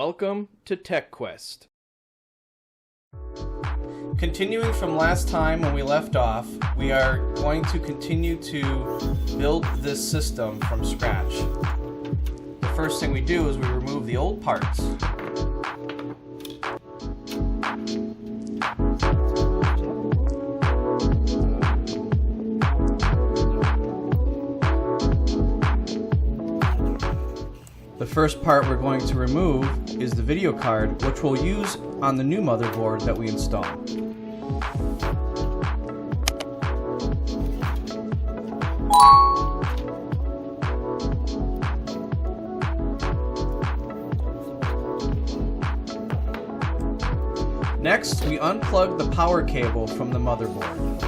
Welcome to TechQuest. Continuing from last time when we left off, we are going to continue to build this system from scratch. The first thing we do is we remove the old parts. The first part we're going to remove is the video card, which we'll use on the new motherboard that we install. Next, we unplug the power cable from the motherboard.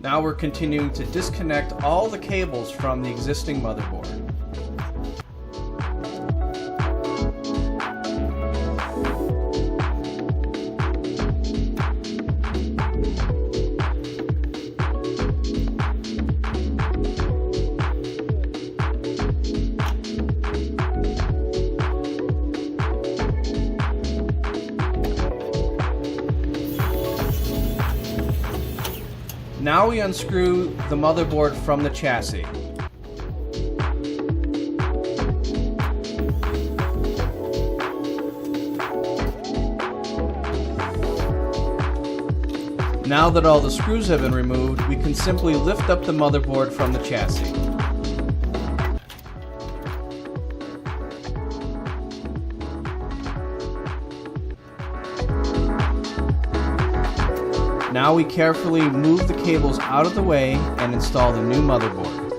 Now we're continuing to disconnect all the cables from the existing motherboard. Now we unscrew the motherboard from the chassis. Now that all the screws have been removed, we can simply lift up the motherboard from the chassis. Now we carefully move the cables out of the way and install the new motherboard.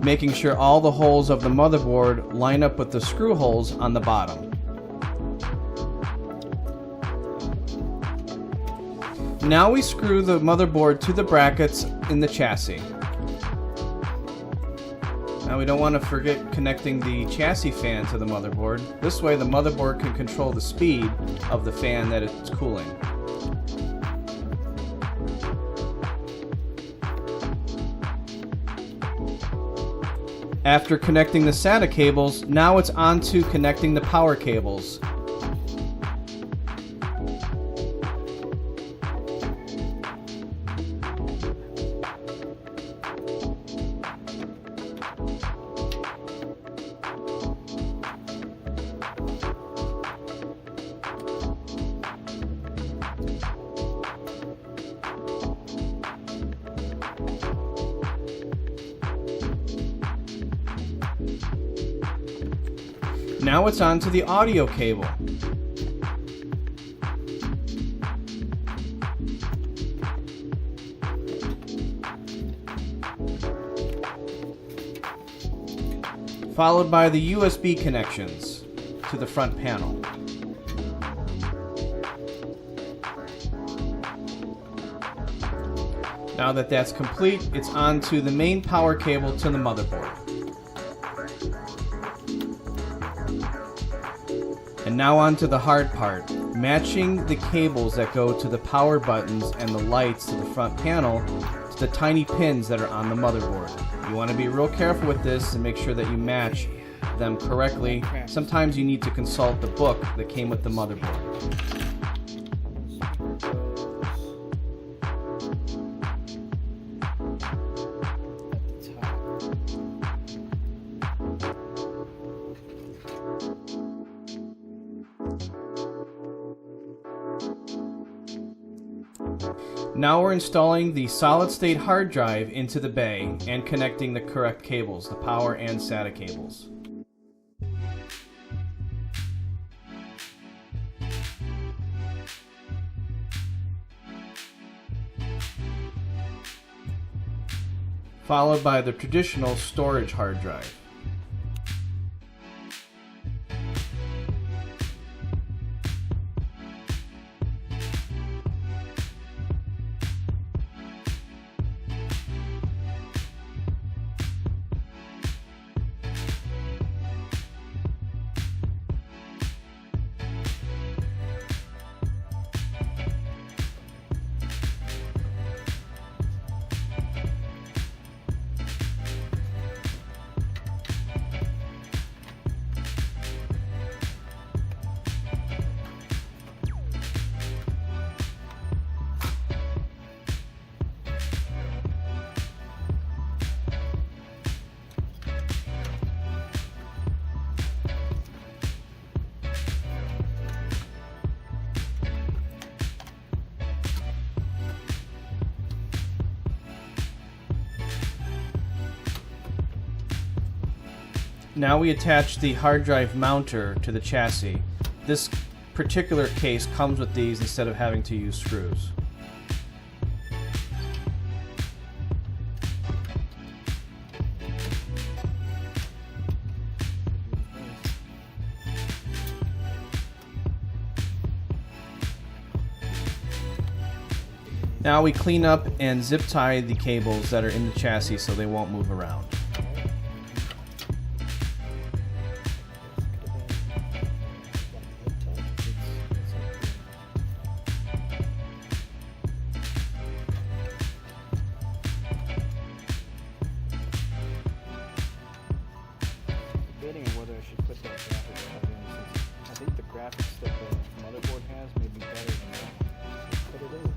Making sure all the holes of the motherboard line up with the screw holes on the bottom. Now we screw the motherboard to the brackets in the chassis. Now we don't want to forget connecting the chassis fan to the motherboard. This way the motherboard can control the speed of the fan that it's cooling. After connecting the SATA cables, now it's on to connecting the power cables. Now it's on to the audio cable. Followed by the USB connections to the front panel. Now that that's complete, it's on to the main power cable to the motherboard. And now on to the hard part, matching the cables that go to the power buttons and the lights to the front panel to the tiny pins that are on the motherboard. You want to be real careful with this and make sure that you match them correctly. Sometimes you need to consult the book that came with the motherboard. Now we're installing the solid-state hard drive into the bay and connecting the correct cables, the power and SATA cables. Followed by the traditional storage hard drive. Now we attach the hard drive mounter to the chassis. This particular case comes with these instead of having to use screws. Now we clean up and zip tie the cables that are in the chassis so they won't move around. Debating on whether I should put that graphics card in, since I think the graphics that the motherboard has may be better than that. So put it in.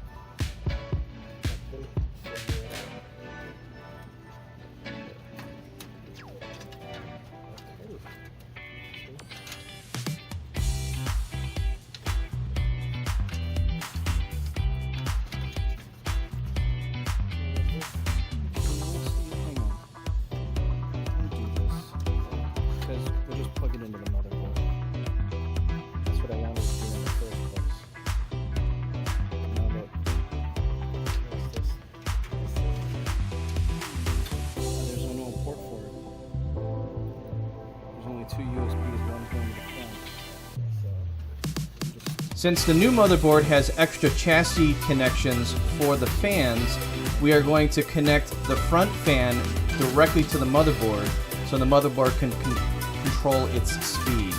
We'll just plug it into the motherboard. That's what I wanted to do in the first place. Now that what's this? There's no port for it. There's only two USBs, one's going to the front. Since the new motherboard has extra chassis connections for the fans, we are going to connect the front fan directly to the motherboard so the motherboard can control its speed.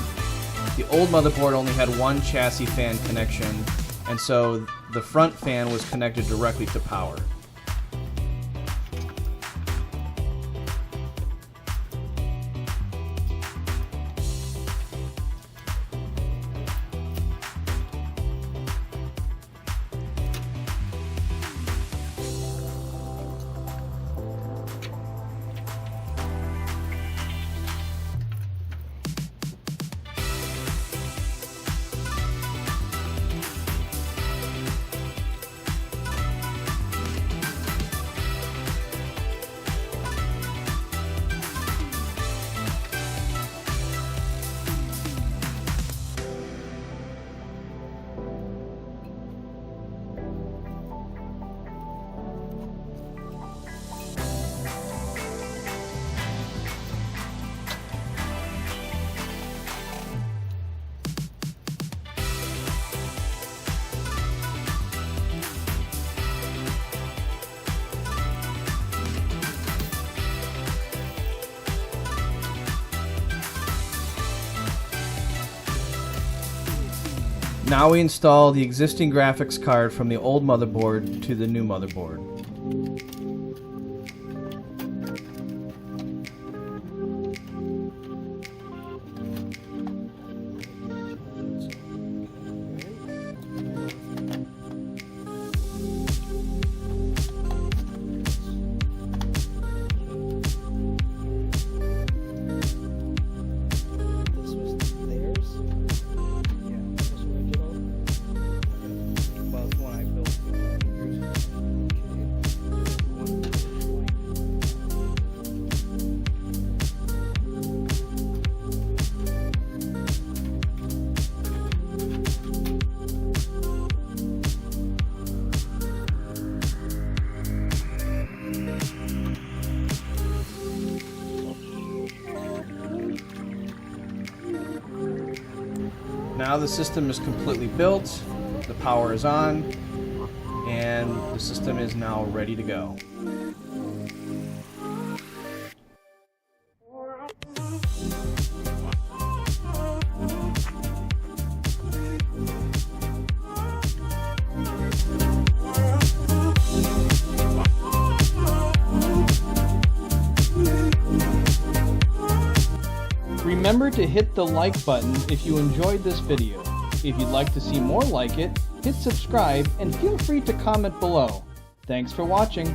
The old motherboard only had one chassis fan connection, and so the front fan was connected directly to power. Now we install the existing graphics card from the old motherboard to the new motherboard. Now the system is completely built, the power is on, and the system is now ready to go. Remember to hit the like button if you enjoyed this video. If you'd like to see more like it, hit subscribe and feel free to comment below. Thanks for watching.